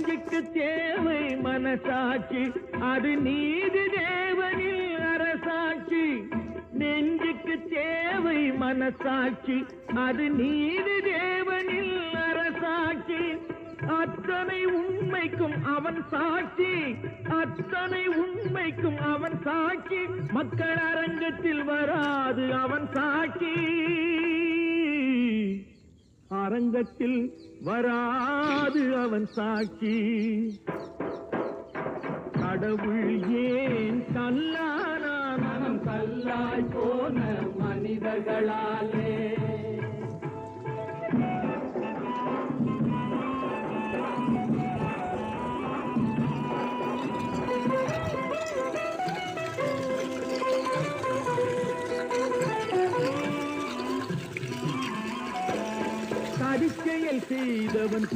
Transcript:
நெஞ்சுக்கு தேவை மனசாட்சி, அது நீதி தேவனில் அரசாட்சி. நெஞ்சுக்கு தேவை மனசாட்சி, அது நீதி தேவனில் அரசாட்சி. அத்தனை உண்மைக்கும் அவன் சாட்சி, அத்தனை உண்மைக்கும் அவன் சாட்சி. மக்கள் அரங்கத்தில் வராது அவன் சாட்சி, அரங்கத்தில் வராது அவன் சாட்சி. கடவுள் ஏன் கல்லானான், மனம் கல்லாய் போன மனிதர்களாலே. சதிச்செயல் செய்தவன்